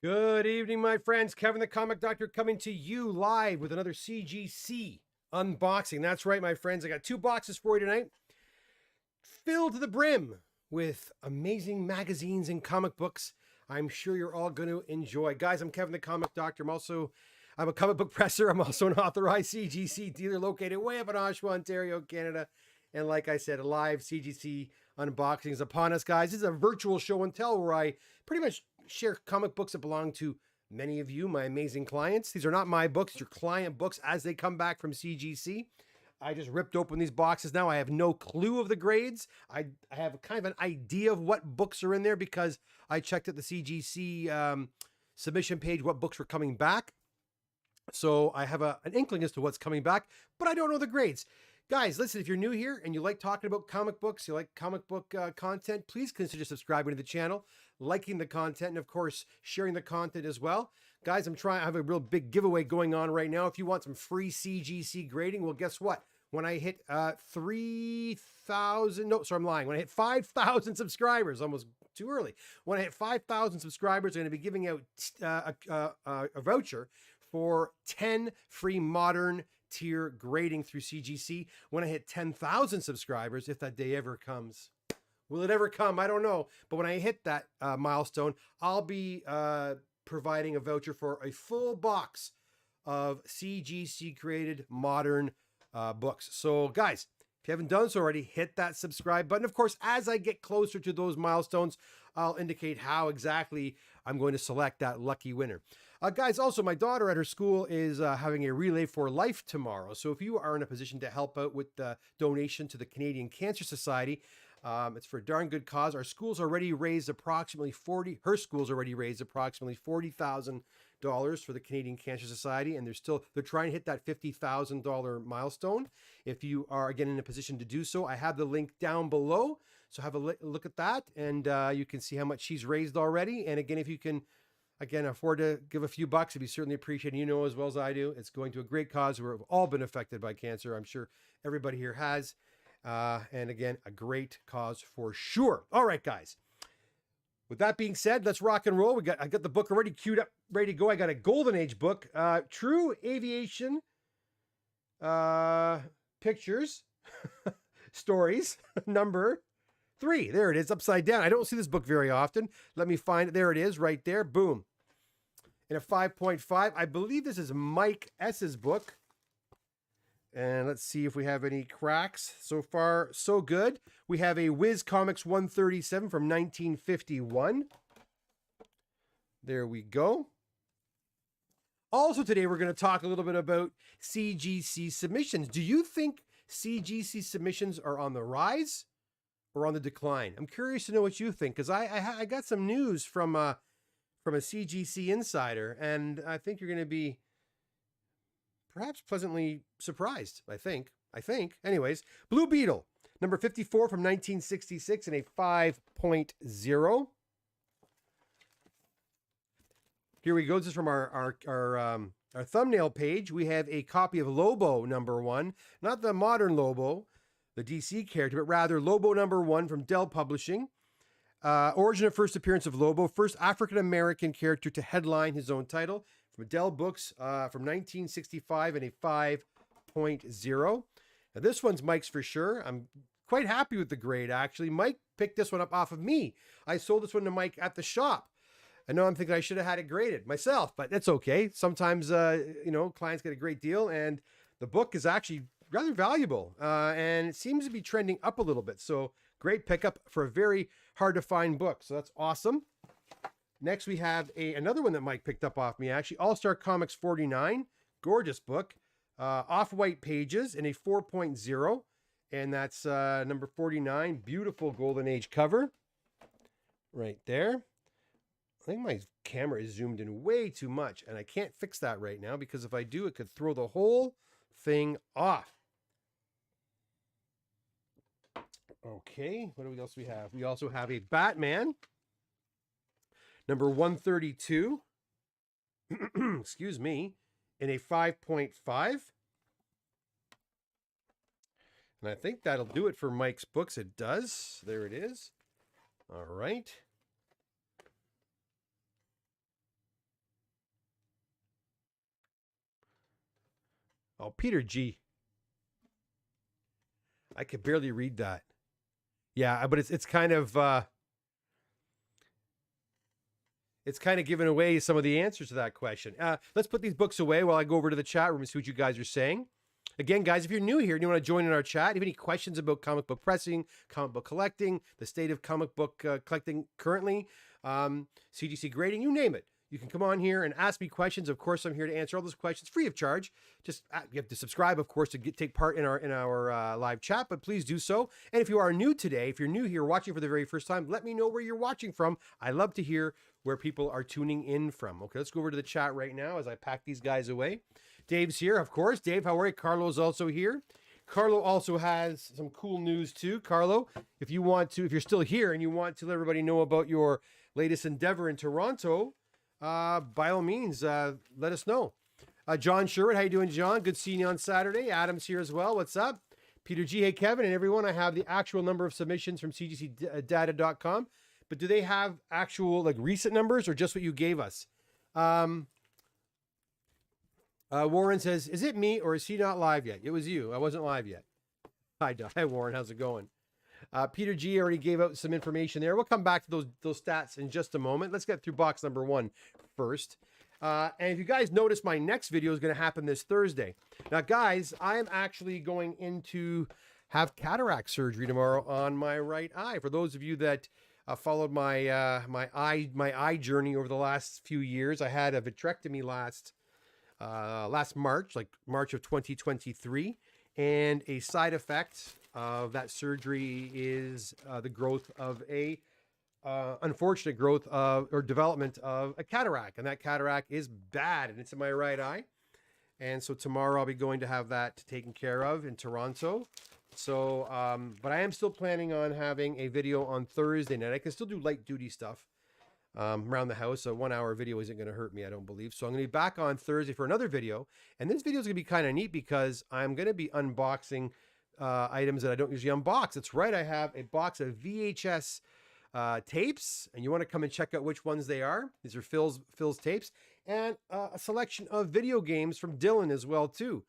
Good evening, my friends. Kevin the Comic Doctor coming to you live with another CGC unboxing. That's right, my friends. I got two boxes for you tonight, filled to the brim with amazing magazines and comic books. I'm sure you're all going to enjoy. Guys, I'm Kevin the Comic Doctor. I'm a comic book presser. I'm also an authorized CGC dealer located way up in Oshawa, Ontario, Canada. And like I said, a live CGC unboxing is upon us, guys. This is a virtual show and tell where I pretty much share comic books that belong to many of you, my amazing clients. These are not my books, your client books as they come back from CGC. I just ripped open these boxes now. I have no clue of the grades. I have kind of an idea of what books are in there because I checked at the CGC submission page what books were coming back. So I have an inkling as to what's coming back, but I don't know the grades. Guys, listen, if you're new here and you like talking about comic books, you like comic book content, please consider subscribing to the channel, liking the content, and of course, sharing the content as well. Guys, I have a real big giveaway going on right now. If you want some free CGC grading, well, guess what? When I hit 3,000, no, sorry, I'm lying. When I hit 5,000 subscribers, almost too early. When I hit 5,000 subscribers, I'm going to be giving out a voucher for 10 free modern tier grading through CGC. When I hit 10,000 subscribers, if that day ever comes, will it ever come? I don't know. But when I hit that milestone, I'll be providing a voucher for a full box of CGC created modern books. So guys, if you haven't done so already, hit that subscribe button. Of course, as I get closer to those milestones, I'll indicate how exactly I'm going to select that lucky winner. Guys, also, my daughter at her school is having a Relay for Life tomorrow. So if you are in a position to help out with the donation to the Canadian Cancer Society, it's for a darn good cause. Our school's already raised approximately her school's already raised approximately $40,000 for the Canadian Cancer Society, and they're trying to hit that $50,000 milestone. If you are again in a position to do so, I have the link down below. So have a look at that, and you can see how much she's raised already. And again, if you can afford to give a few bucks, it'd be certainly appreciated. You know as well as I do, it's going to a great cause. We've all been affected by cancer. I'm sure everybody here has. And again, a great cause for sure. All right, guys. With that being said, let's rock and roll. I got the book already queued up, ready to go. I got a Golden Age book, True Aviation Pictures Stories, number 3. There it is, upside down. I don't see this book very often. Let me find it. There it is, right there. Boom. In a 5.5. I believe this is Mike S's book. And let's see if we have any cracks. So far, so good. We have a Whiz Comics 137 from 1951. There we go. Also today, we're going to talk a little bit about CGC submissions. Do you think CGC submissions are on the rise or on the decline? I'm curious to know what you think, because I got some news from a CGC insider, and I think you're going to be perhaps pleasantly surprised, I think. Anyways, Blue Beetle, number 54 from 1966 in a 5.0. Here we go. This is from our thumbnail page. We have a copy of Lobo number 1, not the modern Lobo, the DC character, but rather Lobo number 1 from Dell Publishing. Origin of first appearance of Lobo, first African-American character to headline his own title, from Dell Books from 1965 in a 5.0. Now this one's Mike's for sure. I'm quite happy with the grade, actually. Mike picked this one up off of me. I sold this one to Mike at the shop. I know I'm thinking I should have had it graded myself, but that's okay. Sometimes, clients get a great deal, and the book is actually rather valuable, and it seems to be trending up a little bit. So great pickup for a very hard to find book. So that's awesome. Next, we have another one that Mike picked up off me, actually. All-Star Comics 49. Gorgeous book. Off-white pages in a 4.0. And that's number 49. Beautiful Golden Age cover. Right there. I think my camera is zoomed in way too much. And I can't fix that right now, because if I do, it could throw the whole thing off. Okay, what else do we have? We also have a Batman. Number 132, excuse me, in a 5.5. And I think that'll do it for Mike's books. It does. There it is. All right. Oh, Peter G. I could barely read that. Yeah, but it's kind of giving away some of the answers to that question. Let's put these books away while I go over to the chat room and see what you guys are saying. Again, guys, if you're new here and you want to join in our chat, if you have any questions about comic book pressing, comic book collecting, the state of comic book collecting currently, CGC grading, you name it, you can come on here and ask me questions. Of course, I'm here to answer all those questions free of charge. Just you have to subscribe, of course, to take part in our live chat, but please do so. And if you are new today, if you're new here watching for the very first time, let me know where you're watching from. I love to hear where people are tuning in from. Okay, let's go over to the chat right now as I pack these guys away. Dave's here, of course. Dave, how are you? Carlo's also here. Carlo also has some cool news too. Carlo, if you're still here and you want to let everybody know about your latest endeavor in Toronto, by all means, let us know. John Sherwood, how you doing, John? Good seeing you on Saturday. Adam's here as well. What's up? Peter G, hey, Kevin, and everyone. I have the actual number of submissions from cgcdata.com, but do they have actual recent numbers or just what you gave us? Warren says, is it me or is he not live yet? It was you. I wasn't live yet. Hi, Warren. How's it going? Peter G already gave out some information there. We'll come back to those stats in just a moment. Let's get through box number 1 first. And if you guys notice, my next video is going to happen this Thursday. Now, guys, I am actually going in to have cataract surgery tomorrow on my right eye. For those of you that followed my my eye journey over the last few years, I had a vitrectomy last March, March of 2023, and a side effect of that surgery is the growth of a unfortunate growth of or development of a cataract, and that cataract is bad, and it's in my right eye. And so tomorrow I'll be going to have that taken care of in Toronto. So, but I am still planning on having a video on Thursday night. I can still do light duty stuff around the house. A 1 hour video isn't going to hurt me, I don't believe. So I'm going to be back on Thursday for another video. And this video is going to be kind of neat because I'm going to be unboxing items that I don't usually unbox. That's right. I have a box of VHS tapes, and you want to come and check out which ones they are. These are Phil's tapes, and a selection of video games from Dylan as well too.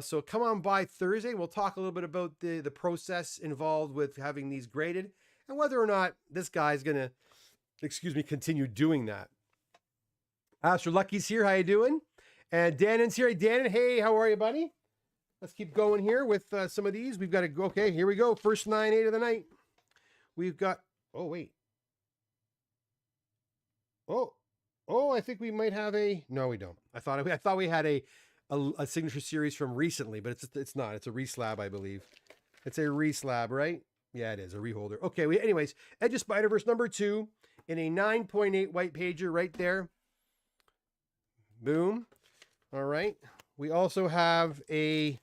So come on by Thursday. We'll talk a little bit about the process involved with having these graded and whether or not this guy's going to, continue doing that. Astro Lucky's here. How you doing? And Danon's here. Hey, Danon. Hey, how are you, buddy? Let's keep going here with some of these. We've got to go. Okay, here we go. First 9/8 of the night. We've got, oh, wait. Oh, I think we might have a, no, we don't. I thought we had a signature series from recently, but it's not. It's a reslab, I believe. It's a reslab, right? Yeah, it is a reholder. Okay, anyways, Edge of Spider-Verse number 2 in a 9.8 white pager right there. Boom. All right. We also have a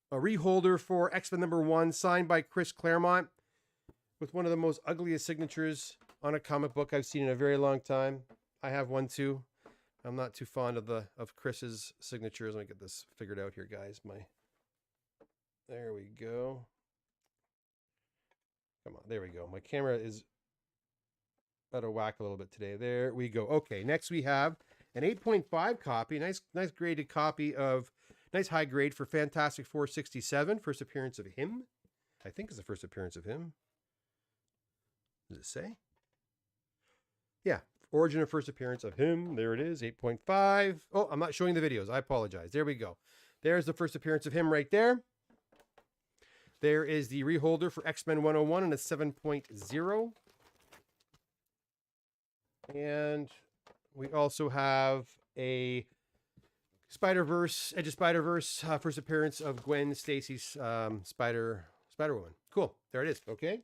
reholder for X-Men number 1 signed by Chris Claremont with one of the most ugliest signatures on a comic book I've seen in a very long time. I have one too. I'm not too fond of Chris's signatures. Let me get this figured out here, guys. There we go. Come on, there we go. My camera is out of whack a little bit today. There we go. Okay, next we have an 8.5 copy. Nice graded copy of, nice high grade for Fantastic Four 67. First appearance of him. I think it's the first appearance of him. Does it say? Yeah. Origin of first appearance of him. There it is, 8.5. Oh, I'm not showing the videos. I apologize. There we go. There's the first appearance of him right there. There is the reholder for X-Men 101 and a 7.0. And we also have a Spider-Verse, Edge of Spider-Verse, first appearance of Gwen Stacy's Spider-Woman. Cool. There it is. Okay.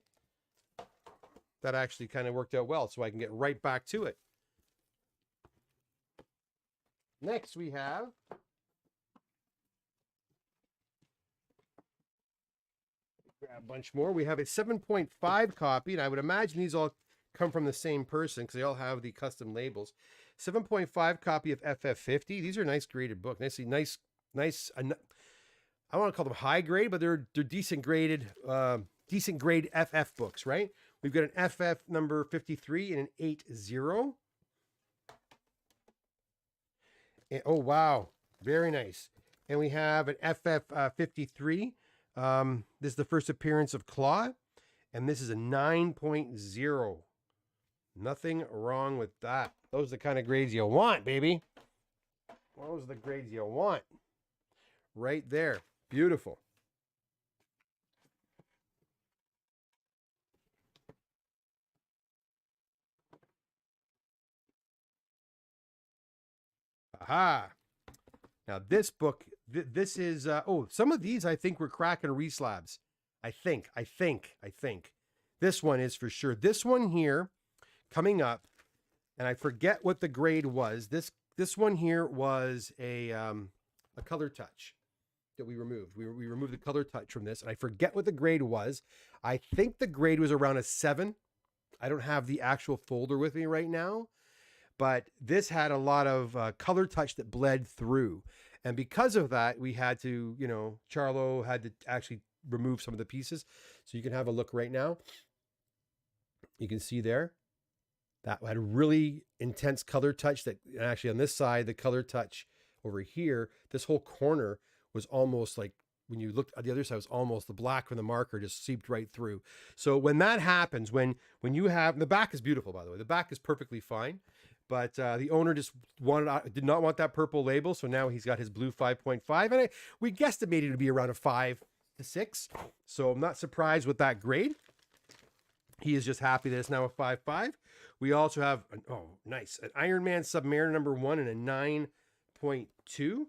That actually kind of worked out well, so I can get right back to it. Next, we have grab a bunch more. We have a 7.5 copy, and I would imagine these all come from the same person because they all have the custom labels. 7.5 copy of FF50. These are nice graded book. Nice. I don't want to call them high grade, but they're decent graded, decent grade FF books, right? We've got an FF number 53 and an 8.0. And, oh, wow. Very nice. And we have an FF53. This is the first appearance of Claw. And this is a 9.0. Nothing wrong with that. Those are the kind of grades you want, baby. Those are the grades you want. Right there. Beautiful. Aha. Now this book, this is, some of these I think were Kraken reslabs. I think. This one is for sure. This one here, coming up, and I forget what the grade was. This one here was a color touch that we removed. We removed the color touch from this, and I forget what the grade was. I think the grade was around a 7. I don't have the actual folder with me right now, but this had a lot of color touch that bled through. And because of that, we had to, Charlo had to actually remove some of the pieces. So you can have a look right now. You can see there that had a really intense color touch that actually on this side, the color touch over here, this whole corner was almost like, when you looked at the other side, it was almost the black from the marker just seeped right through. So when that happens, when you have, the back is beautiful, by the way, the back is perfectly fine, but the owner just did not want that purple label. So now he's got his blue 5.5, and we guesstimated it to be around a 5 to 6. So I'm not surprised with that grade. He is just happy that it's now a 5.5. We also have, nice, an Iron Man Submariner number 1 and a 9.2.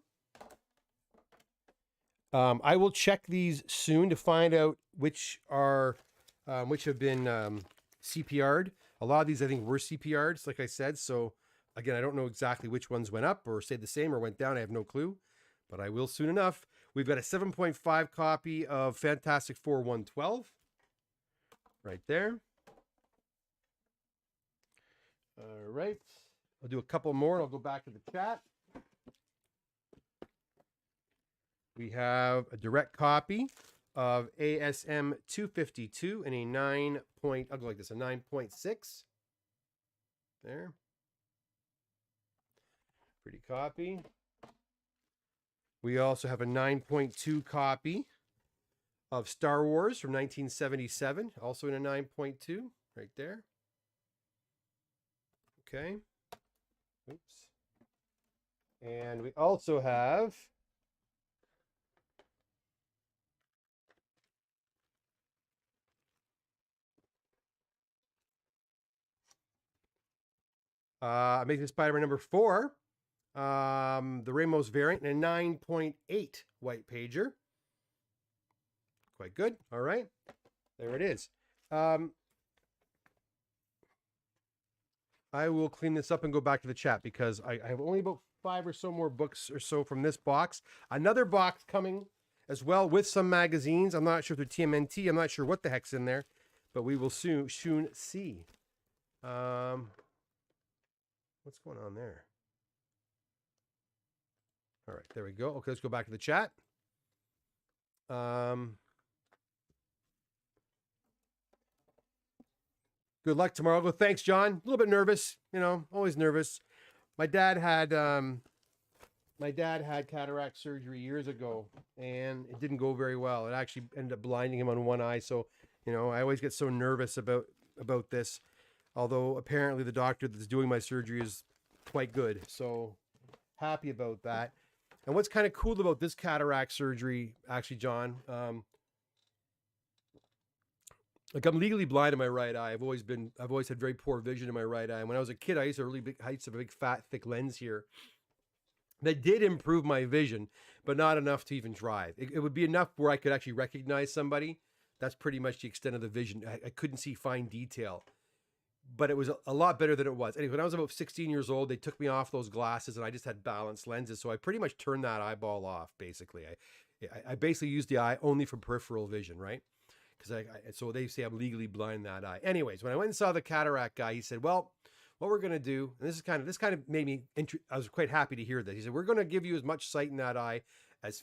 I will check these soon to find out which have been CPR'd. A lot of these I think were CPR'd, like I said. So again, I don't know exactly which ones went up or stayed the same or went down. I have no clue, but I will soon enough. We've got a 7.5 copy of Fantastic Four 112 right there. All right. I'll do a couple more and I'll go back to the chat. We have a direct copy of ASM 252 and a 9 point, I'll go like this, a 9.6. There. Pretty copy. We also have a 9.2 copy of Star Wars from 1977, also in a 9.2, right there. Okay. Oops. And we also have Amazing Spider-Man number 4, the Ramos variant, and a 9.8 white pager. Quite good. All right. There it is. I will clean this up and go back to the chat because I have only about 5 or so more books or so from this box. Another box coming as well with some magazines. I'm not sure if they're TMNT. I'm not sure what the heck's in there, but we will soon see. What's going on there? All right, there we go. Okay, let's go back to the chat. Good luck tomorrow. Well, thanks, John. A little bit nervous, always nervous. My dad had cataract surgery years ago, and it didn't go very well. It actually ended up blinding him on one eye. So, I always get so nervous about this. Although apparently the doctor that's doing my surgery is quite good. So happy about that. And what's kind of cool about this cataract surgery, actually, John, like I'm legally blind in my right eye. I've always had very poor vision in my right eye. And when I was a kid, I used to have a big fat, thick lens here that did improve my vision, but not enough to even drive. It would be enough where I could actually recognize somebody. That's pretty much the extent of the vision. I couldn't see fine detail, but it was a lot better than it was. Anyway, when I was about 16 years old, they took me off those glasses and I just had balanced lenses. So I pretty much turned that eyeball off, basically. I basically used the eye only for peripheral vision, right? Because so they say I'm legally blind in that eye. Anyways, when I went and saw the cataract guy, he said, well, what we're going to do, and this kind of made me, I was quite happy to hear that. He said, we're going to give you as much sight in that eye as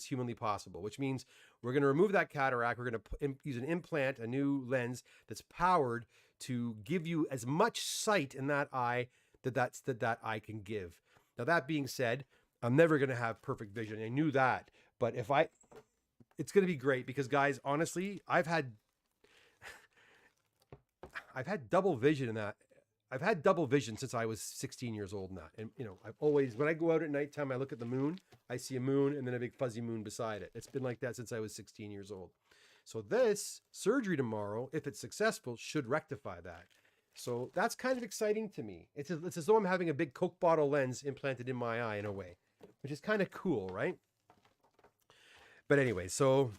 humanly possible, which means we're going to remove that cataract. We're going to use an implant, a new lens that's powered to give you as much sight in that eye that eye can give. Now, that being said, I'm never going to have perfect vision. I knew that. But it's going to be great because, guys, honestly, I've had double vision in that. I've had double vision since I was 16 years old now. And, you know, I've always, when I go out at nighttime, I look at the moon, I see a moon and then a big fuzzy moon beside it. It's been like that since I was 16 years old. So this surgery tomorrow, if it's successful, should rectify that. So that's kind of exciting to me. It's as though I'm having a big Coke bottle lens implanted in my eye in a way, which is kind of cool, right? But anyway, so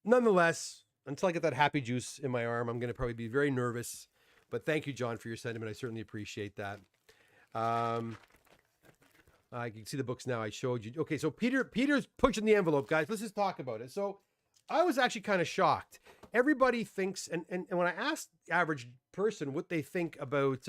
nonetheless, until I get that happy juice in my arm, I'm going to probably be very nervous. But thank you, John, for your sentiment. I certainly appreciate that. I can see the books now. I showed you. Okay, so Peter's pushing the envelope, guys. Let's just talk about it. So I was actually kind of shocked. Everybody thinks, and when I asked the average person what they think about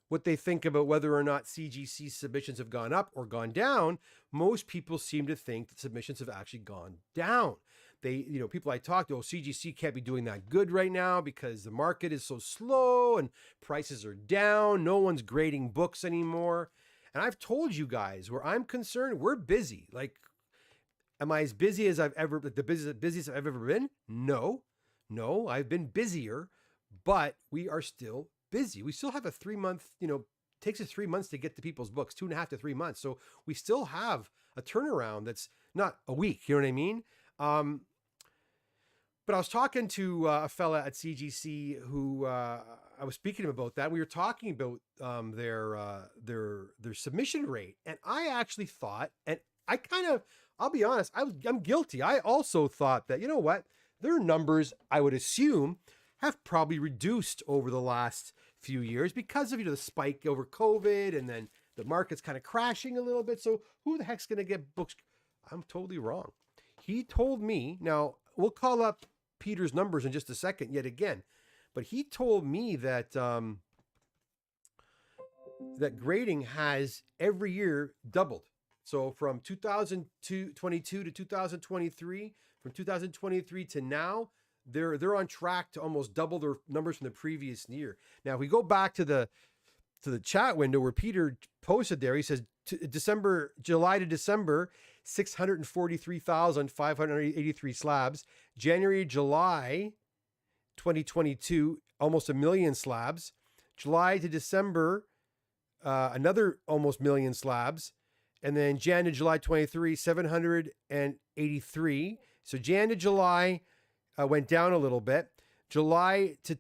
whether or not CGC submissions have gone up or gone down, most people seem to think that submissions have actually gone down. People I talk to, CGC can't be doing that good right now because the market is so slow and prices are down. No one's grading books anymore. And I've told you guys, where I'm concerned, we're busy. Like, am I as busy as the busiest I've ever been? No, I've been busier, but we are still busy. We still have a 3-month, takes us 3 months to get to people's books, 2.5 to 3 months. So we still have a turnaround that's not a week. You know what I mean? But I was talking to a fella at CGC who I was speaking to him about that. We were talking about their submission rate, and I actually thought, and I'll be honest, I'm guilty. I also thought that, you know what, their numbers, I would assume, have probably reduced over the last few years because of the spike over COVID, and then the market's kind of crashing a little bit. So who the heck's going to get books? I'm totally wrong. He told me, now we'll call up Peter's numbers in just a second yet again, but he told me that that grading has every year doubled. So from 2022 to 2023, from 2023 to now, they're on track to almost double their numbers from the previous year. Now, if we go back to the chat window where Peter posted there, he says July to December, 643,583 slabs. January, July 2022, almost 1 million slabs. July to December, another almost 1 million slabs. And then Jan to July 23, 783. So Jan to July went down a little bit. July to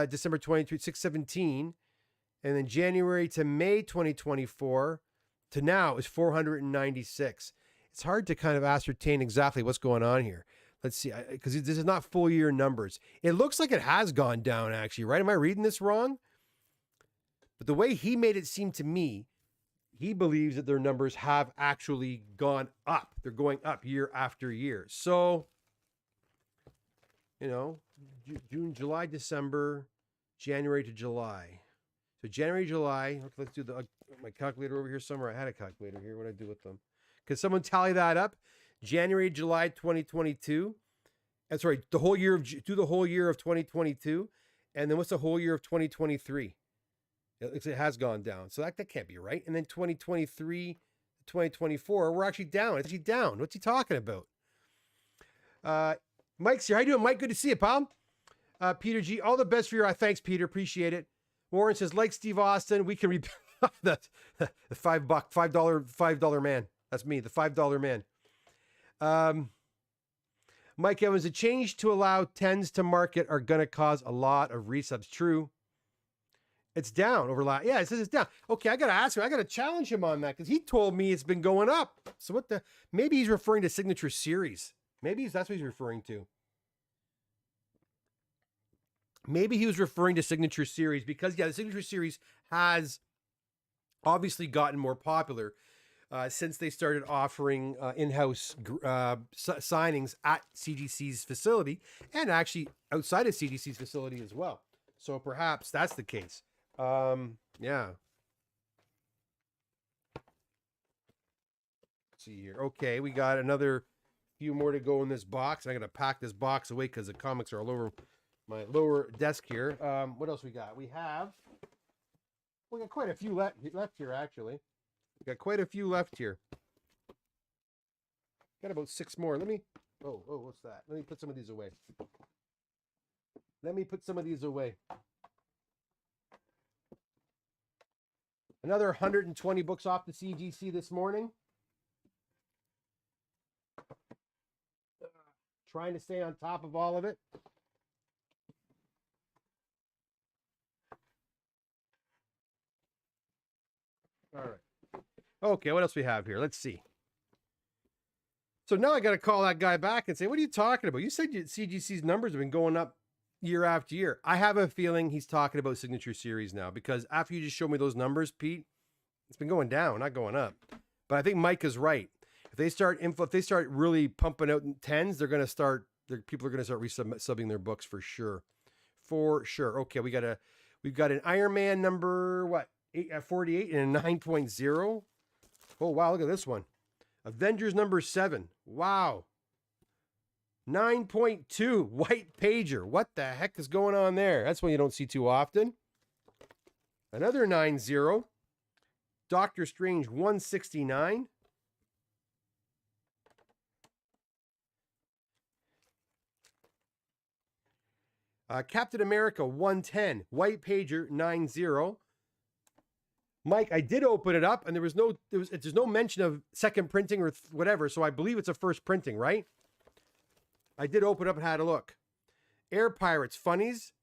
December 23, 617. And then January to May 2024 to now is 496. It's hard to kind of ascertain exactly what's going on here. Let's see, because this is not full year numbers. It looks like it has gone down, actually, right? Am I reading this wrong? But the way he made it seem to me, he believes that their numbers have actually gone up. They're going up year after year. So, June, July, December, January to July. So January, July. Okay, let's do my calculator over here somewhere. I had a calculator here. What did I do with them? Can someone tally that up? January, July 2022. That's right. Do the whole year of 2022. And then what's the whole year of 2023? It has gone down. So that can't be right. And then 2023, 2024, we're actually down. It's actually down. What's he talking about? Mike's here. How you doing, Mike? Good to see you, pal. Peter G, all the best for your thanks, Peter. Appreciate it. Warren says, like Steve Austin, we can the $5 man. That's me, the $5 man. Mike Evans, a change to allow 10s to market are going to cause a lot of resubs. True. It's down over last. Yeah, it says it's down. Okay, I got to ask him. I got to challenge him on that because he told me it's been going up. So maybe he's referring to Signature Series. Maybe that's what he's referring to. Maybe he was referring to Signature Series because, the Signature Series has obviously gotten more popular since they started offering in-house signings at CGC's facility and actually outside of CGC's facility as well. So perhaps that's the case. Yeah. Let's see here. Okay, we got another few more to go in this box. I'm going to pack this box away because the comics are all over my lower desk here. What else we got? We got quite a few left here, actually. Got quite a few left here. Got about 6 more. Let me... Oh, what's that? Let me put some of these away. Another 120 books off the CGC this morning. Trying to stay on top of all of it. All right. Okay, what else we have here? Let's see. So now I got to call that guy back and say, what are you talking about? You said CGC's numbers have been going up year after year. I have a feeling he's talking about Signature Series now, because after you just showed me those numbers, Pete, it's been going down, not going up. But I think Mike is right. If they start really pumping out 10s, they're going to start. People are going to start resubbing their books for sure. For sure. Okay, we've got an Iron Man number 48 and a 9.0. Oh wow, look at this one. Avengers number 7. Wow. 9.2 white pager. What the heck is going on there? That's one you don't see too often. Another 9.0. Doctor Strange 169. Captain America 110. White pager 9.0. Mike, I did open it up, and there's no mention of second printing or whatever, so I believe it's a first printing, right? I did open up and had a look. Air Pirates Funnies,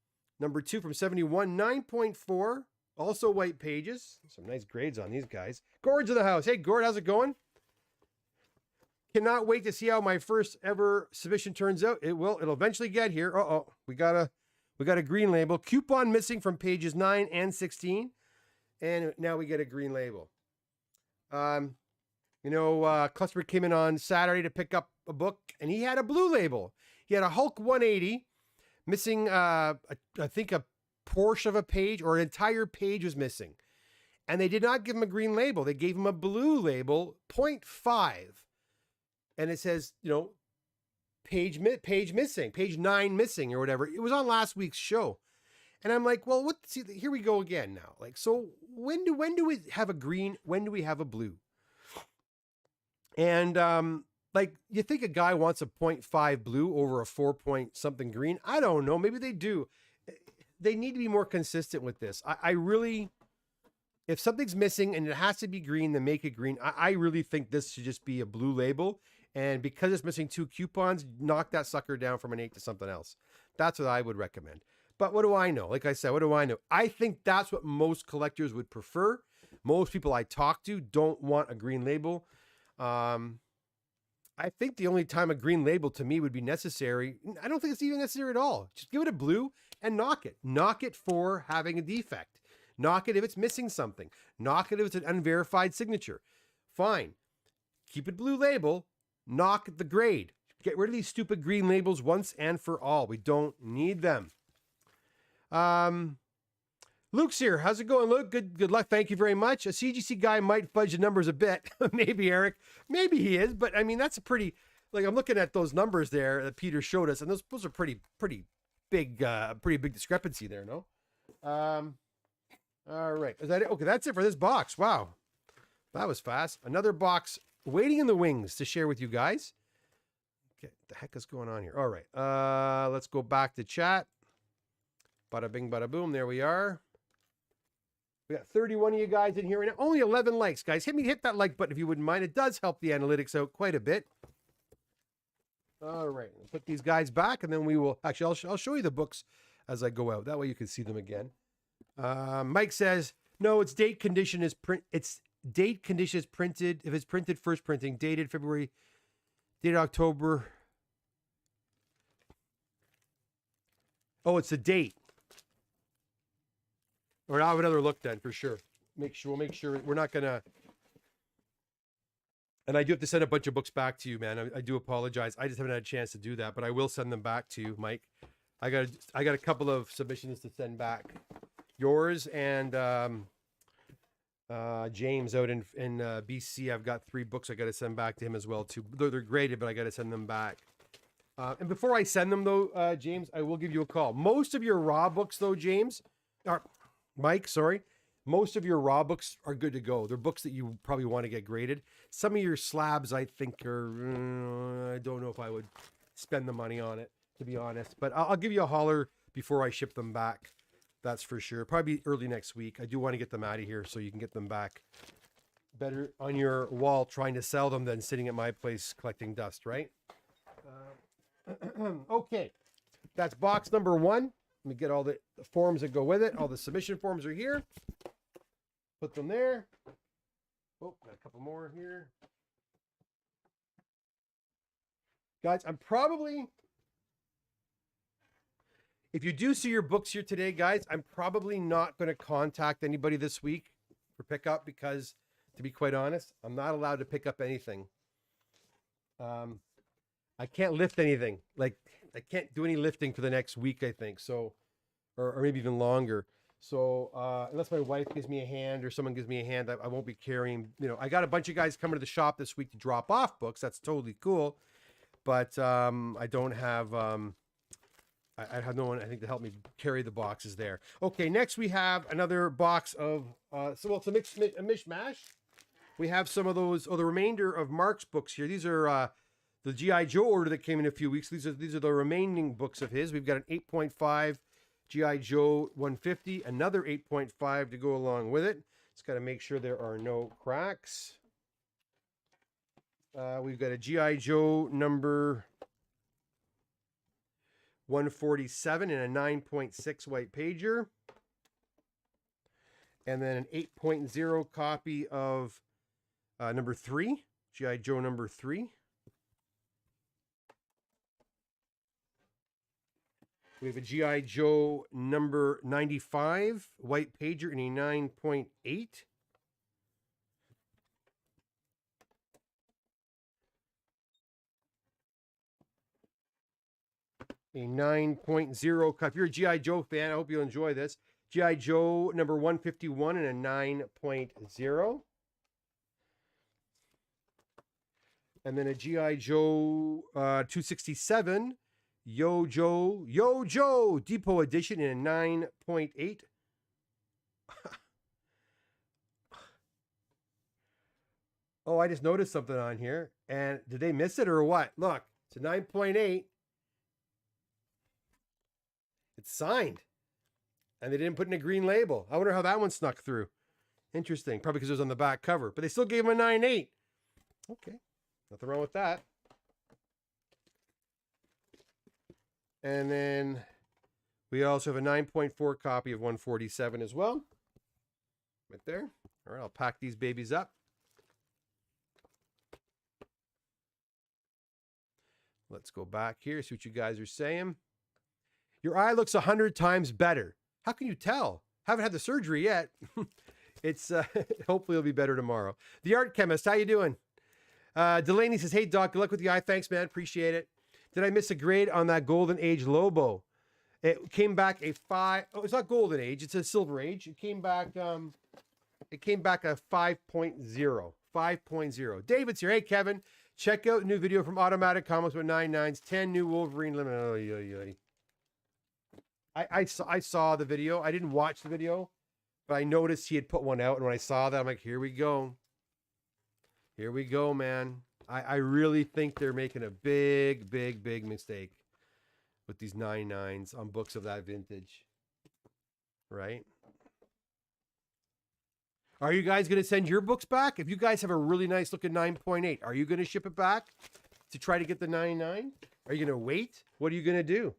number 2 from 71, 9.4, also white pages. Some nice grades on these guys. Gord's in the house. Hey, Gord, how's it going? Cannot wait to see how my first ever submission turns out. It'll eventually get here. Uh-oh, we got a green label. Coupon missing from pages 9 and 16. And now we get a green label. Customer came in on Saturday to pick up a book, and he had a blue label. He had a Hulk 180, missing, I think a portion of a page, or an entire page was missing. And they did not give him a green label. They gave him a blue label, 0.5. And it says, page missing, page 9 missing, or whatever. It was on last week's show. And I'm like, well, here we go again now. Like, so when do we have a green? When do we have a blue? And you think a guy wants a 0.5 blue over a 4 point something green? I don't know. Maybe they do. They need to be more consistent with this. I really, if something's missing and it has to be green, then make it green. I really think this should just be a blue label. And because it's missing 2 coupons, knock that sucker down from an 8 to something else. That's what I would recommend. But what do I know? Like I said, what do I know? I think that's what most collectors would prefer. Most people I talk to don't want a green label. I think the only time a green label to me would be necessary, I don't think it's even necessary at all. Just give it a blue and knock it. Knock it for having a defect. Knock it if it's missing something. Knock it if it's an unverified signature. Fine. Keep it blue label. Knock the grade. Get rid of these stupid green labels once and for all. We don't need them. Luke's here. How's it going, Luke? Good luck. Thank you very much. A CGC guy might fudge the numbers a bit. Maybe, Eric. Maybe he is, but I mean, that's a pretty, I'm looking at those numbers there that Peter showed us, and those are pretty big discrepancy there, no? All right. Is that it? Okay, that's it for this box. Wow. That was fast. Another box waiting in the wings to share with you guys. Okay, what the heck is going on here? All right. Let's go back to chat. Bada bing, bada boom. There we are. We got 31 of you guys in here right now. Only 11 likes, guys. Hit that like button if you wouldn't mind. It does help the analytics out quite a bit. All right. We'll put these guys back, and then we will... Actually, I'll show you the books as I go out. That way you can see them again. Mike says, no, it's date condition is printed. If it's printed first printing, dated February, dated October. Oh, it's the date. Or I'll have another look then for sure. We'll make sure we're not gonna. And I do have to send a bunch of books back to you, man. I do apologize. I just haven't had a chance to do that, but I will send them back to you, Mike. I got a couple of submissions to send back. Yours and James out in BC. I've got 3 books I got to send back to him as well too. They're graded, but I got to send them back. And before I send them though, James, I will give you a call. Most of your raw books though, James, or Mike, sorry, Most of your raw books are good to go. They're books that you probably want to get graded. Some of your slabs, I think, are, I don't know if I would spend the money on it, to be honest. But I'll give you a holler before I ship them back. That's for sure. Probably early next week. I do want to get them out of here so you can get them back. Better on your wall trying to sell them than sitting at my place collecting dust, right? Okay. That's box number 1. Let me get all the forms that go with it. All the submission forms are here. Put them there. Oh, got a couple more here. Guys, I'm probably, if you do see your books here today, guys, I'm probably not going to contact anybody this week for pickup because, to be quite honest, I'm not allowed to pick up anything. I can't lift anything. Like, I can't do any lifting for the next week, I think. So, or maybe even longer. So, unless my wife gives me a hand or someone gives me a hand, I won't be carrying, you know, I got a bunch of guys coming to the shop this week to drop off books. That's totally cool. But I don't have, I have no one, I think, to help me carry the boxes there. Okay, next we have another box of, well, it's a mishmash. We have some of those, the remainder of Mark's books here. These are the G.I. Joe order that came in a few weeks. These are the remaining books of his. We've got an 8.5 G.I. Joe 150, another 8.5 to go along with it. Just got to make sure there are no cracks. We've got a G.I. Joe number 147 and a 9.6 white pager. And then an 8.0 copy of number 3, G.I. Joe number 3. We have a G.I. Joe number 95, white pager in a 9.8. A 9.0 copy. If you're a G.I. Joe fan, I hope you'll enjoy this. G.I. Joe number 151 and a 9.0. And then a G.I. Joe 267, Yo Joe Depot Edition in a 9.8. Oh, I just noticed something on here. And did they miss it or what? Look, it's a 9.8. It's signed. And they didn't put in a green label. I wonder how that one snuck through. Interesting. Probably because it was on the back cover. But they still gave him a 9.8. Okay. Nothing wrong with that. And then we also have a 9.4 copy of 147 as well. Right there. All right, I'll pack these babies up. Let's go back here, see what you guys are saying. Your eye looks 100 times better. How can you tell? Haven't had the surgery yet. It's hopefully it'll be better tomorrow. The Art Chemist, how you doing? Delaney says, hey, Doc, good luck with the eye. Thanks, man. Appreciate it. Did I miss a grade on that Golden Age Lobo? It came back a 5. Oh, it's not Golden Age. It's a Silver Age. It came back a 5.0. 5.0. David's here. Hey, Kevin. Check out new video from Automatic Comics with 99's 10 new Wolverine Limited. Oh, yeah. I saw the video. I didn't watch the video, but I noticed he had put one out. And when I saw that, I'm like, here we go. Here we go, man. I really think they're making a big mistake with these 99s on books of that vintage. Right? Are you guys going to send your books back? If you guys have a really nice looking 9.8, are you going to ship it back to try to get the 99? Are you going to wait? What are you going to do?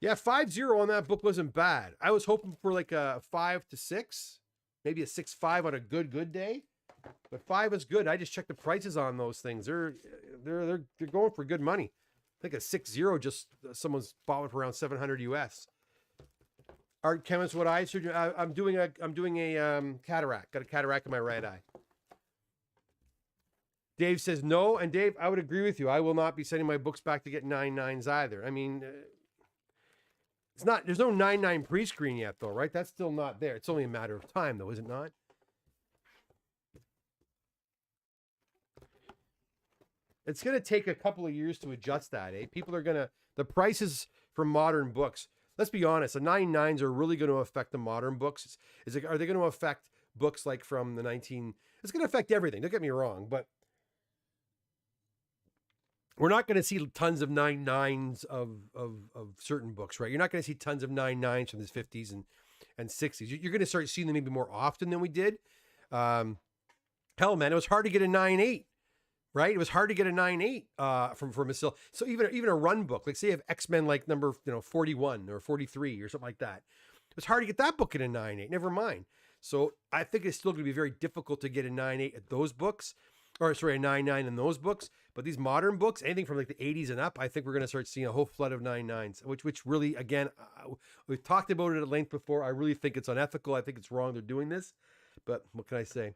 Yeah, 5.0 on that book wasn't bad. I was hoping for like a 5 to 6, maybe a 6.5 on a good day. But 5 is good. I just checked the prices on those things. They're going for good money. I think a 6.0 just someone's bought it for around 700 US. Art Chemist, what eye surgery? I'm doing a cataract. Got a cataract in my right eye. Dave says no, and Dave, I would agree with you. I will not be sending my books back to get 9.9s either. I mean, it's not. There's no 9.9 pre-screen yet, though, right? That's still not there. It's only a matter of time, though, is it not? It's going to take a couple of years to adjust that, eh? People are going to, the prices for modern books, let's be honest, the 99s are really going to affect the modern books. Are they going to affect books like from the it's going to affect everything. Don't get me wrong, but we're not going to see tons of 99s of certain books, right? You're not going to see tons of 99s from the 50s and 60s. You're going to start seeing them maybe more often than we did. Hell, man, it was hard to get a 9.8, right? It was hard to get a 9.8 from a still. So even a run book, like say you have X-Men like number 41 or 43 or something like that. It was hard to get that book in a 9.8. Never mind. So I think it's still going to be very difficult to get a 9.8 at those books, or sorry, a 9.9 in those books. But these modern books, anything from like the 80s and up, I think we're going to start seeing a whole flood of 9.9s, which really, again, we've talked about it at length before. I really think it's unethical. I think it's wrong they're doing this. But what can I say?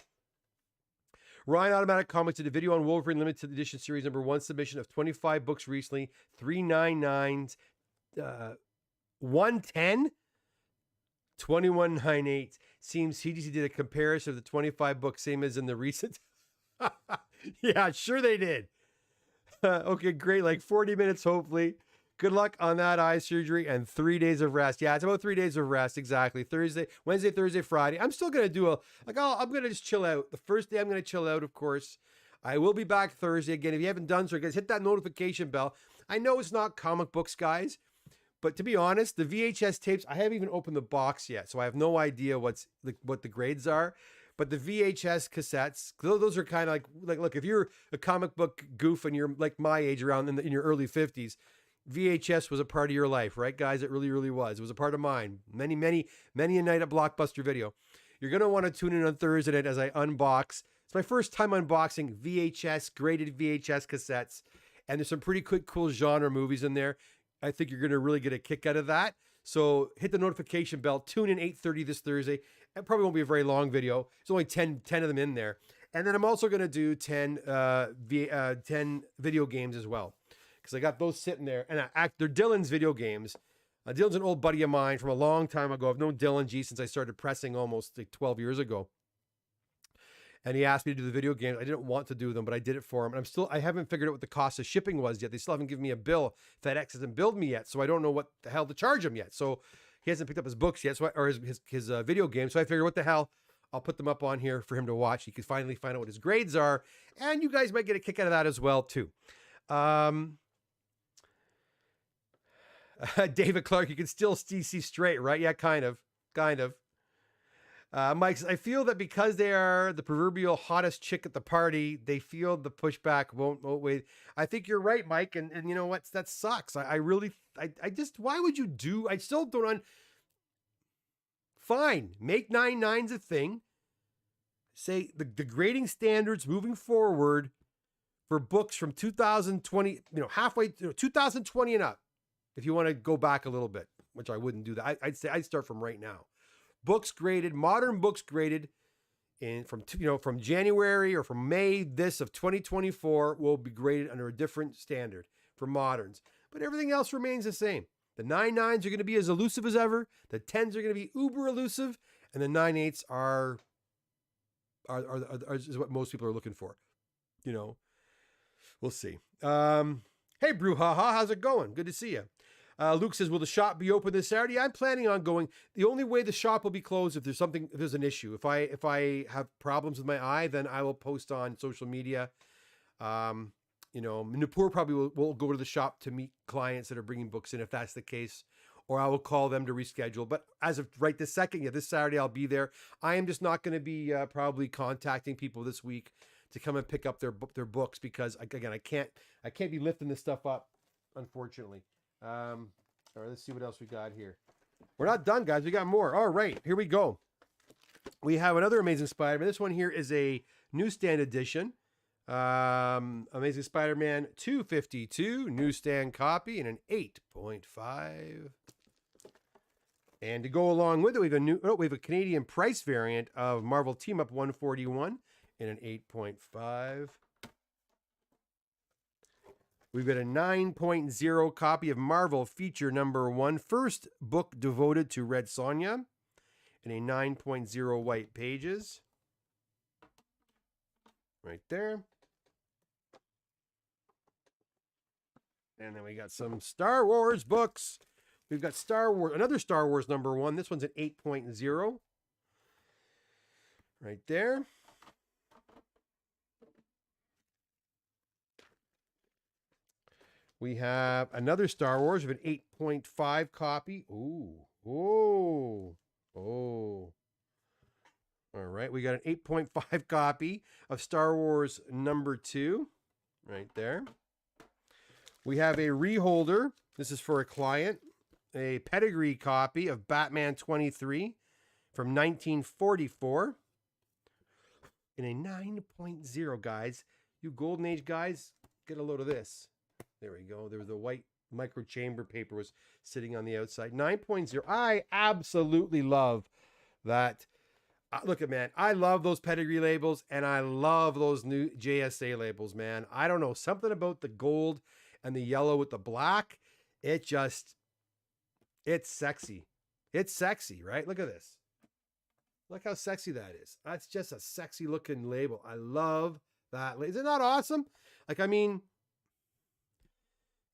Ryan Automatic Comics did a video on Wolverine Limited Edition Series number 1 submission of 25 books recently, 3 9.9s, 110, 21 9.8s. Seems CGC did a comparison of the 25 books, same as in the recent. Yeah, sure they did. Okay, great. Like 40 minutes, hopefully. Good luck on that eye surgery and 3 days of rest. Yeah, it's about 3 days of rest. Exactly. Wednesday, Thursday, Friday. I'm still going to do I'm going to just chill out. The first day I'm going to chill out, of course. I will be back Thursday again. If you haven't done so, guys, hit that notification bell. I know it's not comic books, guys, but to be honest, the VHS tapes, I haven't even opened the box yet, so I have no idea what the grades are. But the VHS cassettes, those are kind of like look, if you're a comic book goof and you're like my age, around in your early 50s, VHS was a part of your life, right, guys? It really, really was. It was a part of mine. Many a night at Blockbuster Video. You're going to want to tune in on Thursday night as I unbox. It's my first time unboxing graded VHS cassettes. And there's some pretty cool genre movies in there. I think you're going to really get a kick out of that. So hit the notification bell. Tune in 8:30 this Thursday. It probably won't be a very long video. There's only 10 of them in there. And then I'm also going to do 10 video games as well, because I got those sitting there. And they're Dylan's video games. Dylan's an old buddy of mine from a long time ago. I've known Dylan, since I started pressing almost like 12 years ago. And he asked me to do the video games. I didn't want to do them, but I did it for him. And I haven't figured out what the cost of shipping was yet. They still haven't given me a bill. FedEx hasn't billed me yet, so I don't know what the hell to charge him yet. So he hasn't picked up his books yet, or his video games. So I figured, what the hell? I'll put them up on here for him to watch. He can finally find out what his grades are. And you guys might get a kick out of that as well, too. David Clark, you can still see straight, right? Yeah, kind of. Mike says, I feel that because they are the proverbial hottest chick at the party, they feel the pushback won't wait. I think you're right, Mike. And you know what? That sucks. I just, why would you do? I still don't. Fine. Make 9.9s a thing. Say the grading standards moving forward for books from 2020, halfway, 2020 and up. If you want to go back a little bit, which I wouldn't do that. I'd say I'd start from right now. Books graded, modern books graded from January or from May of 2024 will be graded under a different standard for moderns. But everything else remains the same. The 9.9s are going to be as elusive as ever. The 10s are going to be uber elusive, and the 9.8s are what most people are looking for. We'll see. Hey, Brouhaha, how's it going? Good to see you. Luke says, will the shop be open this Saturday? I'm planning on going. The only way the shop will be closed if there's an issue. If I have problems with my eye, then I will post on social media. Nupur probably will go to the shop to meet clients that are bringing books in if that's the case, or I will call them to reschedule. But as of right this second, this Saturday I'll be there. I am just not going to be probably contacting people this week to come and pick up their books, because again, I can't be lifting this stuff up, unfortunately. All right, let's see what else we got here. We're not done, guys. We got more. All right, here we go. We have another Amazing Spider-Man. This one here is a newsstand edition. Amazing Spider-Man 252 newsstand copy in an 8.5. And to go along with it, we have a Canadian price variant of Marvel Team Up 141 in an 8.5. We've got a 9.0 copy of Marvel Feature Number 1, first book devoted to Red Sonja, in a 9.0 white pages. Right there. And then we got some Star Wars books. We've got Star Wars, another Star Wars #1. This one's an 8.0. Right there. We have another Star Wars of an 8.5 copy. Ooh. Oh. Oh. All right. We got an 8.5 copy of Star Wars #2. Right there. We have a reholder. This is for a client. A pedigree copy of Batman 23 from 1944. In a 9.0, guys. You Golden Age guys, get a load of this. There we go. There was the white micro chamber paper was sitting on the outside. 9.0. I absolutely love that. Look at, man, I love those pedigree labels, and I love those new JSA labels, man. I don't know, something about the gold and the yellow with the black. It's sexy. It's sexy, right? Look at this. Look how sexy that is. That's just a sexy looking label. I love that. Is it not awesome? Like, I mean,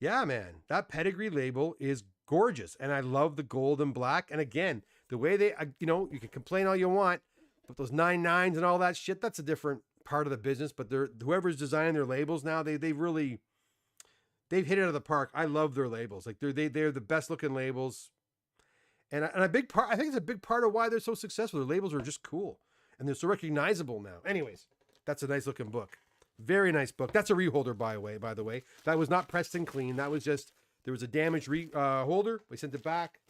yeah, man, that pedigree label is gorgeous. And I love the gold and black. And again, the way they, you know, you can complain all you want, but those 9.9s and all that shit, that's a different part of the business. But whoever's designing their labels now, they've hit it out of the park. I love their labels. Like they're the best looking labels. And a big part, I think it's a big part of why they're so successful. Their labels are just cool. And they're so recognizable now. Anyways, that's a nice looking book. Very nice book. That's a reholder, by the way. That was not pressed and clean. That was just, there was a damaged holder. We sent it back.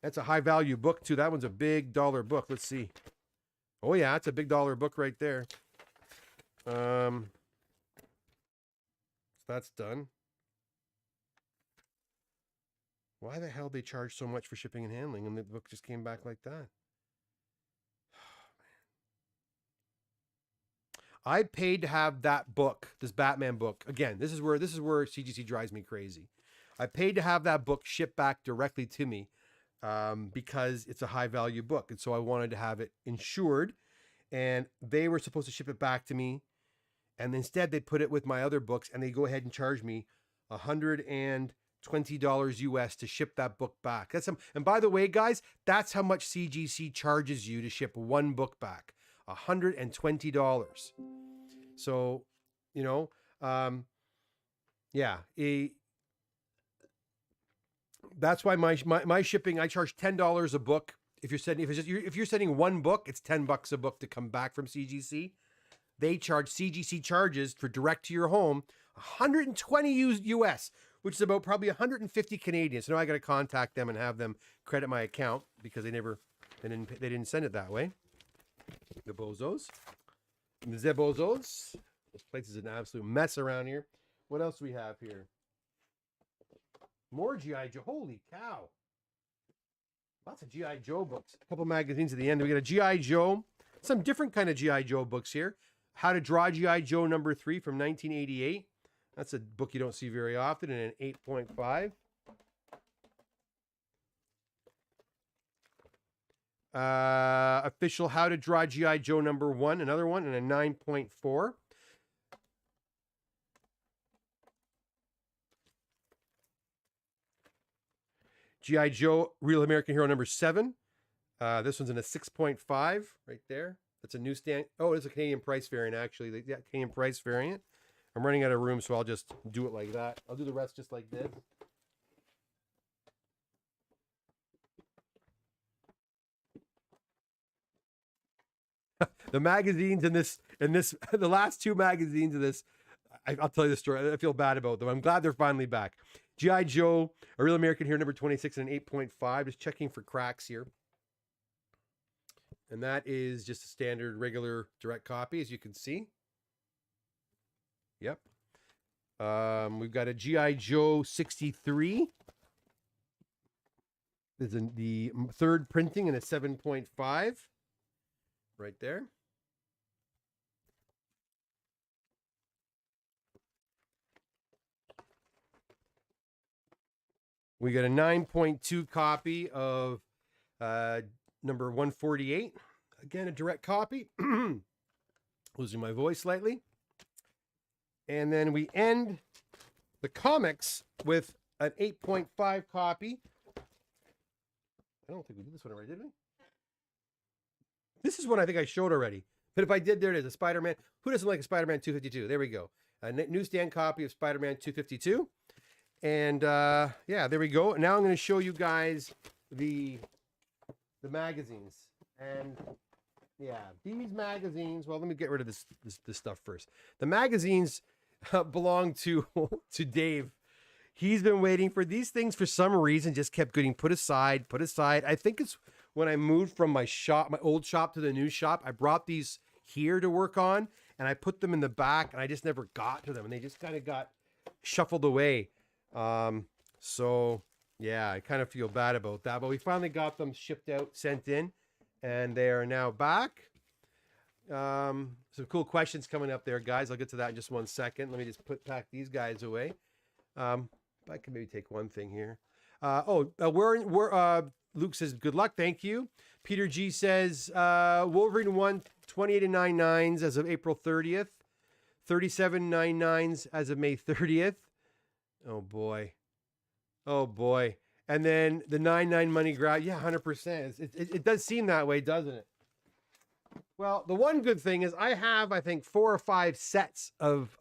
That's a high value book too. That one's a big dollar book. Let's see. Oh yeah, it's a big dollar book right there. So that's done. Why the hell they charge so much for shipping and handling and the book just came back like that? I paid to have that book, this Batman book. Again, this is where CGC drives me crazy. I paid to have that book shipped back directly to me because it's a high value book. And so I wanted to have it insured, and they were supposed to ship it back to me. And instead they put it with my other books, and they go ahead and charge me $120 US to ship that book back. And by the way, guys, that's how much CGC charges you to ship one book back. $120. So, you know, yeah, that's why my shipping, I charge $10 a book. If you're sending one book, it's $10 a book to come back from CGC. They charge, CGC charges for direct to your home, 120 US, which is about probably 150 Canadian. So now I got to contact them and have them credit my account because they didn't send it that way. The bozos. The Zebozos. This place is an absolute mess around here. What else do we have here? More G.I. Joe. Holy cow. Lots of G.I. Joe books. A couple magazines at the end. We got a G.I. Joe. Some different kind of G.I. Joe books here. How to Draw G.I. Joe #3 from 1988. That's a book you don't see very often, and an 8.5. Official How to Draw G.I. Joe #1, another one, and a 9.4. G.I. Joe Real American Hero #7. This one's in a 6.5 right there. That's a newsstand. Oh, it's a Canadian price variant, actually. Yeah, Canadian price variant. I'm running out of room, so I'll just do it like that. I'll do the rest just like this. The magazines in this, the last two magazines of this, I'll tell you the story. I feel bad about them. I'm glad they're finally back. G.I. Joe, A Real American Hero #26 and an 8.5. Just checking for cracks here. And that is just a standard, regular, direct copy, as you can see. Yep. We've got a G.I. Joe 63. This is the third printing in a 7.5. Right there. We got a 9.2 copy of number 148. Again, a direct copy. Losing my voice slightly. And then we end the comics with an 8.5 copy. I don't think we did this one already, did we? This is one I think I showed already. But if I did, there it is, a Spider-Man. Who doesn't like a Spider-Man 252? There we go. A newsstand copy of Spider-Man 252. And yeah, there we go. Now I'm going to show you guys the magazines. And yeah, these magazines, well, let me get rid of this stuff first. The magazines belong to Dave. He's been waiting for these things for some reason, just kept getting put aside. I think it's when I moved from my old shop to the new shop, I brought these here to work on and I put them in the back and I just never got to them and they just kind of got shuffled away. So yeah, I kind of feel bad about that, but we finally got them shipped out, sent in, and they are now back. Some cool questions coming up there, guys. I'll get to that in just 1 second. Let me just pack these guys away. I can maybe take one thing here. Luke says, good luck. Thank you. Peter G says, Wolverine 1, 28.99s as of April 30th. 37.99s as of May 30th. Oh boy. And then the 99 money grab. Yeah, 100%. It does seem that way, doesn't it? Well, the one good thing is I have, I think, 4 or 5 sets of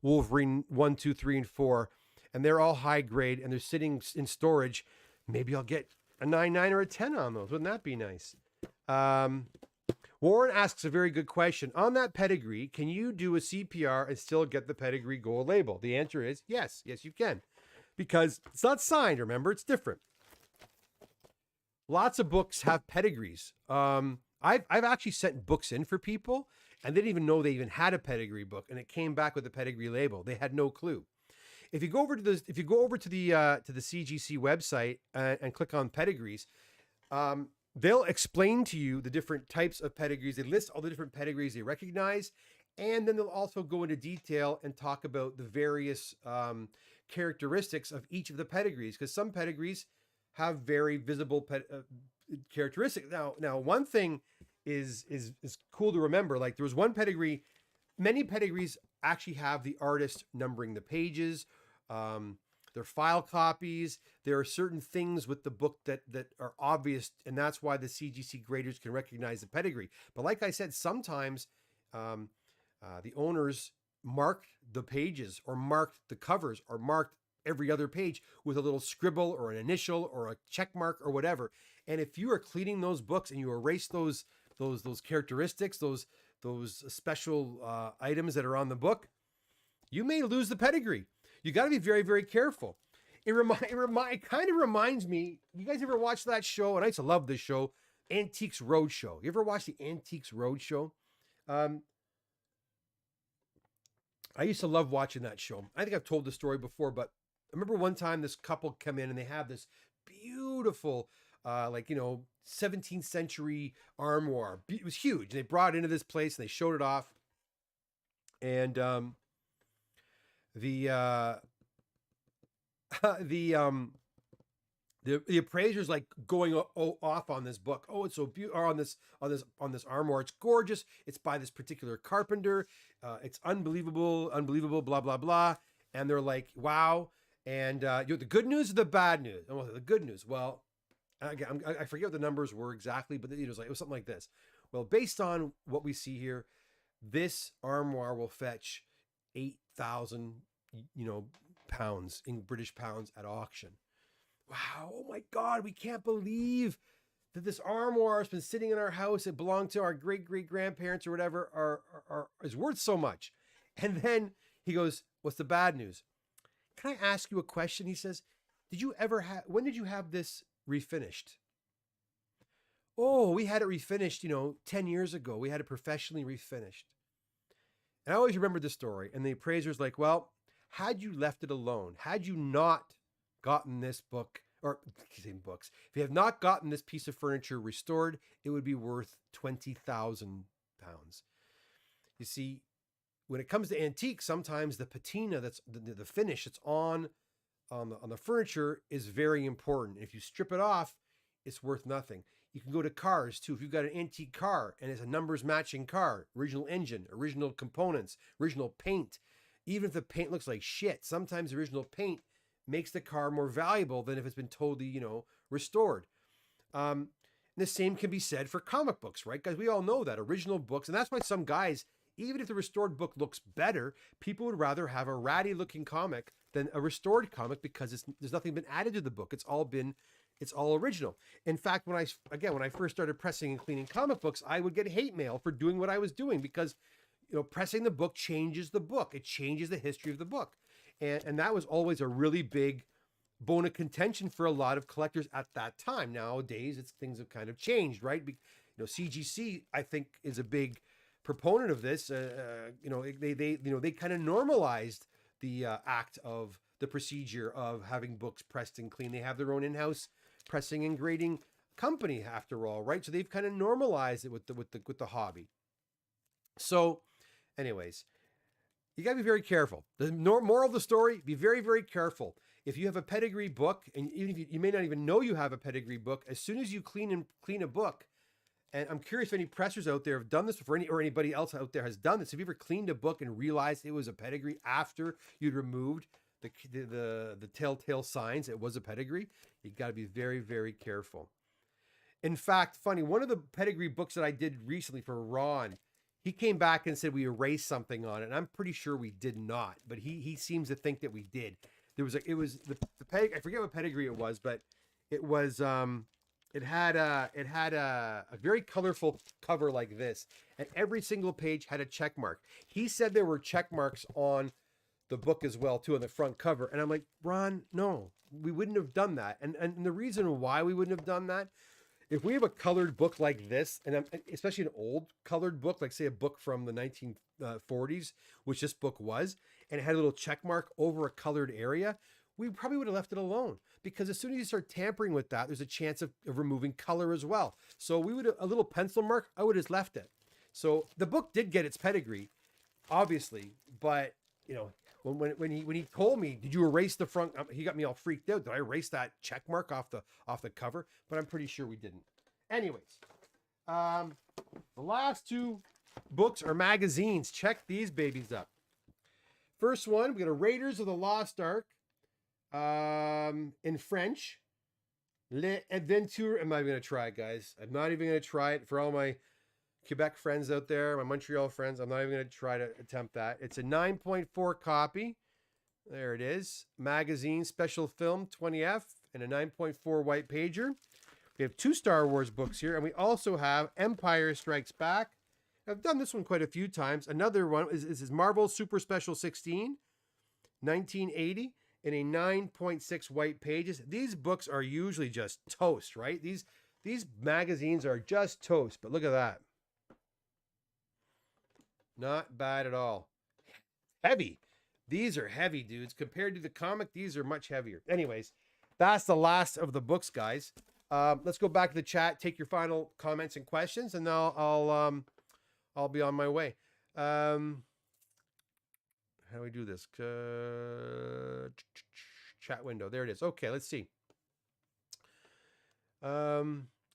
Wolverine 1, 2, 3, and 4. And they're all high grade and they're sitting in storage. Maybe I'll get a 9.9 or a 10 on those. Wouldn't that be nice? Warren asks a very good question. On that pedigree, can you do a CPR and still get the pedigree gold label? The answer is yes. Yes, you can. Because it's not signed, remember? It's different. Lots of books have pedigrees. I've actually sent books in for people and they didn't even know they even had a pedigree book and it came back with a pedigree label. They had no clue. If you go over to the CGC website and click on pedigrees, they'll explain to you the different types of pedigrees. They list all the different pedigrees they recognize, and then they'll also go into detail and talk about the various characteristics of each of the pedigrees, because some pedigrees have very visible characteristics. Now, one thing is cool to remember. Like there was one pedigree. Many pedigrees actually have the artist numbering the pages. They're file copies. There are certain things with the book that are obvious, and that's why the CGC graders can recognize the pedigree. But like I said, sometimes the owners marked the pages or marked the covers or marked every other page with a little scribble or an initial or a check mark or whatever. And if you are cleaning those books and you erase those characteristics, those special items that are on the book, you may lose the pedigree. You got to be very, very careful. It kind of reminds me, you guys ever watch that show? And I used to love this show, Antiques Roadshow. You ever watch the Antiques Roadshow? I used to love watching that show. I think I've told the story before, but I remember one time this couple come in and they have this beautiful, 17th century armoire. It was huge. They brought it into this place and they showed it off. And the appraiser's like going off on this book. Oh, it's so beautiful. On this armoire. It's gorgeous. It's by this particular carpenter. It's unbelievable, blah, blah, blah. And they're like, wow. And the good news or the bad news? Oh, the good news. Well, again, I forget what the numbers were exactly, but it was something like this. Well, based on what we see here, this armoire will fetch 8,000, pounds in British pounds at auction. Wow. Oh my God. We can't believe that this armoire has been sitting in our house. It belonged to our great grandparents or whatever is worth so much. And then he goes, what's the bad news? Can I ask you a question? He says, when did you have this refinished? Oh, we had it refinished, 10 years ago. We had it professionally refinished. And I always remember this story. And the appraiser's like, well, had you left it alone, had you not gotten this book, or same books, if you have not gotten this piece of furniture restored, it would be worth 20,000 pounds. You see, when it comes to antiques, sometimes the patina, that's the finish that's on the furniture, is very important. If you strip it off, it's worth nothing. You can go to cars too. If you've got an antique car and it's a numbers matching car, original engine, original components, original paint, even if the paint looks like shit, sometimes the original paint makes the car more valuable than if it's been totally, restored. The same can be said for comic books, right? Guys, we all know that original books, and that's why some guys, even if the restored book looks better, people would rather have a ratty looking comic than a restored comic because there's nothing been added to the book. It's all original. In fact, when I first started pressing and cleaning comic books, I would get hate mail for doing what I was doing because, pressing the book changes the book. It changes the history of the book. And that was always a really big bone of contention for a lot of collectors at that time. Nowadays, things have kind of changed, right? CGC, I think, is a big proponent of this. They kind of normalized the act of the procedure of having books pressed and cleaned. They have their own in-house pressing and grading company, after all, right? So they've kind of normalized it with the hobby. So, anyways, you got to be very careful. The moral of the story: be very, very careful. If you have a pedigree book, and even if you may not even know you have a pedigree book, as soon as you clean a book, and I'm curious if any pressers out there have done this before, or anybody else out there has done this. Have you ever cleaned a book and realized it was a pedigree after you'd removed the telltale signs it was a pedigree? You got to be very, very careful. In fact, funny, one of the pedigree books that I did recently for Ron, he came back and said we erased something on it, and I'm pretty sure we did not, but he seems to think that we did. It was the I forget what pedigree it was, but it was it had a very colorful cover like this, and every single page had a check mark. He said there were check marks on the book as well too, on the front cover, and I'm like, Ron, no, we wouldn't have done that. And the reason why we wouldn't have done that, if we have a colored book like this, and especially an old colored book, like say a book from the 1940s, which this book was, and it had a little check mark over a colored area, we probably would have left it alone, because as soon as you start tampering with that, there's a chance of removing color as well. So we would have, a little pencil mark, I would have just left it. So the book did get its pedigree, obviously, but when he told me, did you erase the front? He got me all freaked out. Did I erase that check mark off the cover? But I'm pretty sure we didn't. Anyways, the last two books are magazines. Check these babies up. First one, we got a Raiders of the Lost Ark, in French. L'Aventure. I'm not even gonna try it, guys. I'm not even gonna try it for all my Quebec friends out there, my Montreal friends. I'm not even going to try to attempt that. It's a 9.4 copy. There it is. Magazine, special film, 20F, and a 9.4 white pager. We have two Star Wars books here, and we also have Empire Strikes Back. I've done this one quite a few times. Another one is Marvel Super Special 16, 1980, in a 9.6 white pages. These books are usually just toast, right? These magazines are just toast, but look at that. Not bad at all. Heavy. These are heavy, dudes. Compared to the comic, these are much heavier. Anyways, that's the last of the books, guys. Let's go back to the chat, take your final comments and questions, and I'll be on my way. How do we do this? Chat window. There it is. Okay, let's see.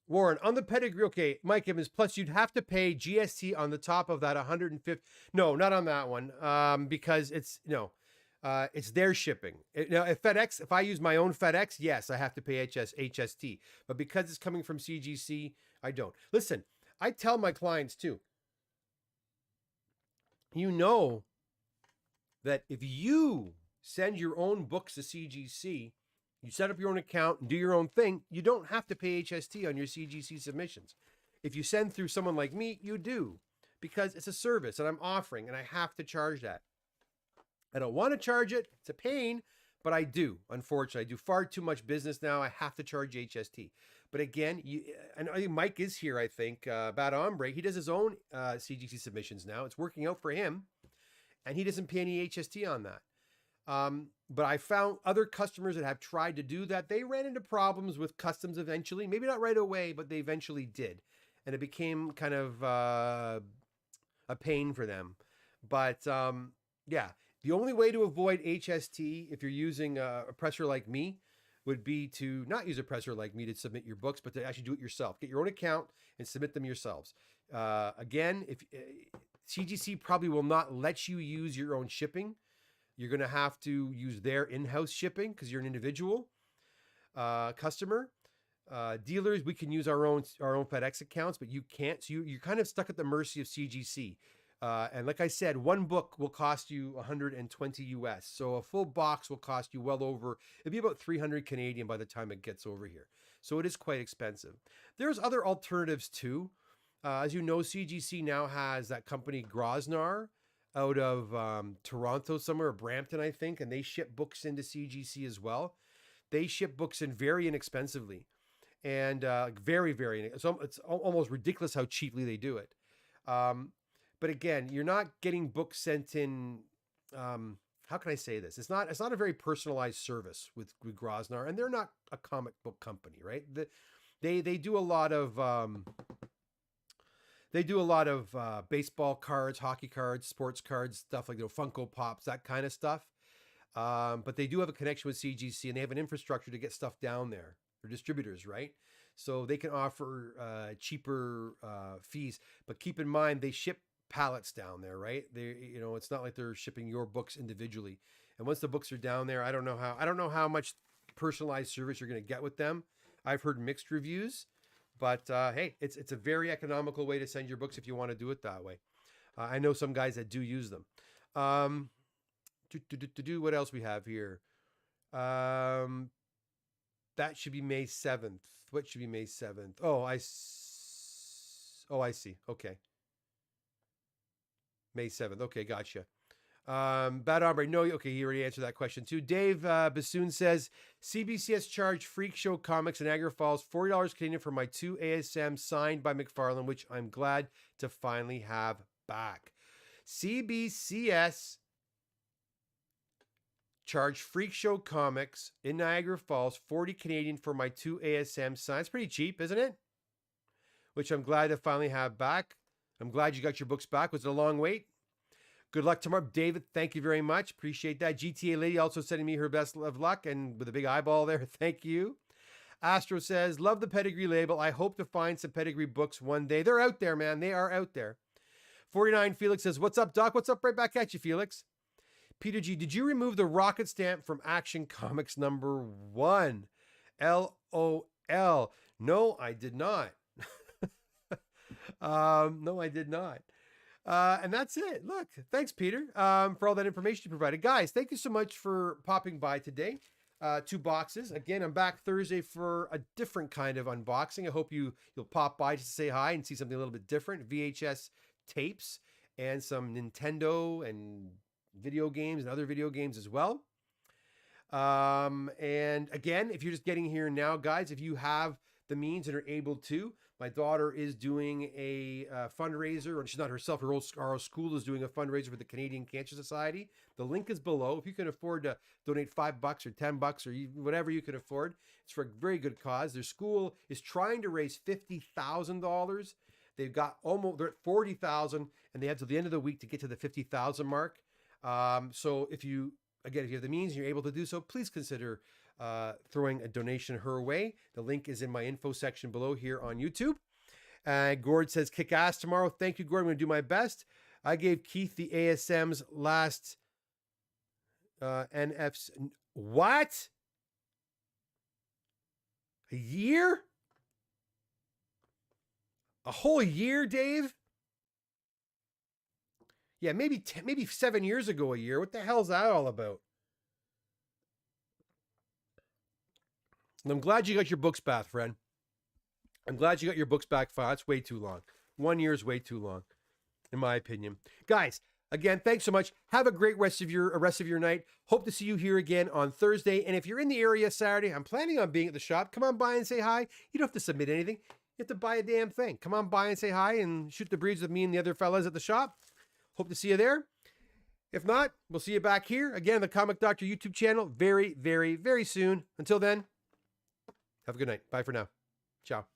Warren, on the pedigree, okay, Mike Evans, plus you'd have to pay GST on the top of that 150. No, not on that one, because it's their shipping. Now, if I use my own FedEx, yes, I have to pay HST. But because it's coming from CGC, I don't. Listen, I tell my clients too, that if you send your own books to CGC, you set up your own account and do your own thing, you don't have to pay HST on your CGC submissions. If you send through someone like me, you do, because it's a service that I'm offering and I have to charge that. I don't want to charge it. It's a pain, but I do. Unfortunately, I do far too much business now. I have to charge HST. But again, and I think Mike is here, I think, Bad Hombre. He does his own CGC submissions now. It's working out for him, and he doesn't pay any HST on that. But I found other customers that have tried to do that. They ran into problems with customs eventually, maybe not right away, but they eventually did. And it became kind of a pain for them. But yeah, the only way to avoid HST if you're using a presser like me would be to not use a presser like me to submit your books, but to actually do it yourself. Get your own account and submit them yourselves. Again, if CGC probably will not let you use your own shipping. You're going to have to use their in-house shipping because you're an individual customer. Dealers, we can use our own FedEx accounts, but you can't. So you're kind of stuck at the mercy of CGC. And like I said, one book will cost you 120 US. So a full box will cost you well over, it'd be about 300 Canadian by the time it gets over here. So it is quite expensive. There's other alternatives too. As you know, CGC now has that company Grosvenor out of Toronto somewhere, Brampton, I think, and they ship books into CGC as well. They ship books in very inexpensively and very, it's almost ridiculous how cheaply they do it. But again, you're not getting books sent in. How can I say this? It's not a very personalized service with Grosvenor, and they're not a comic book company, right? They do a lot of baseball cards, hockey cards, sports cards, stuff like Funko Pops, that kind of stuff. But they do have a connection with CGC, and they have an infrastructure to get stuff down there. They're distributors, right? So they can offer cheaper fees. But keep in mind, they ship pallets down there, right? It's not like they're shipping your books individually. And once the books are down there, I don't know how much personalized service you're going to get with them. I've heard mixed reviews, but hey, it's a very economical way to send your books if you want to do it that way. I know some guys that do use them. What else we have here? That should be May 7th. What should be May 7th? Oh, I see. Okay. May 7th. Okay, gotcha. Bad Hombre, no, okay, he already answered that question too. Dave Bassoon says, CBC has charged Freak Show Comics in Niagara Falls $40 Canadian for my 2 ASM signed by McFarlane, which I'm glad to finally have back. CBCS charged Freak Show Comics in Niagara Falls $40 Canadian for my 2 ASM signed. It's pretty cheap, isn't it? Which I'm glad to finally have back. I'm glad you got your books back. Was it a long wait? Good luck tomorrow. David, thank you very much. Appreciate that. GTA Lady also sending me her best of luck and with a big eyeball there. Thank you. Astro says, love the pedigree label. I hope to find some pedigree books one day. They're out there, man. They are out there. 49 Felix says, what's up, Doc? What's up? Right back at you, Felix. Peter G, did you remove the rocket stamp from Action Comics #1? LOL. No, I did not. No, I did not. And that's it. Look, thanks, Peter, for all that information you provided. Guys, thank you so much for popping by today. 2 boxes. Again, I'm back Thursday for a different kind of unboxing. I hope you'll pop by just to say hi and see something a little bit different. VHS tapes and some Nintendo and video games and other video games as well. And again, if you're just getting here now, guys, if you have the means and are able to, my daughter is doing a fundraiser, and she's not herself, our school is doing a fundraiser for the Canadian Cancer Society. The link is below. If you can afford to donate $5 or $10 or whatever you can afford, it's for a very good cause. Their school is trying to raise $50,000. They've got they're at 40,000, and they have till the end of the week to get to the 50,000 mark. So if you have the means and you're able to do so, please consider throwing a donation her way. The link is in my info section below here on YouTube. Gord says, kick ass tomorrow. Thank you, Gord. I'm going to do my best. I gave Keith the ASM's last NFs. What? A year? A whole year, Dave? Yeah, maybe 7 years ago a year. What the hell's that all about? And I'm glad you got your books back, friend. I'm glad you got your books back. That's way too long. 1 year is way too long, in my opinion. Guys, again, thanks so much. Have a great rest of your night. Hope to see you here again on Thursday. And if you're in the area Saturday, I'm planning on being at the shop. Come on by and say hi. You don't have to submit anything. You have to buy a damn thing. Come on by and say hi and shoot the breeze with me and the other fellas at the shop. Hope to see you there. If not, we'll see you back here again, the Comic Doctor YouTube channel very, very, very soon. Until then, have a good night. Bye for now. Ciao.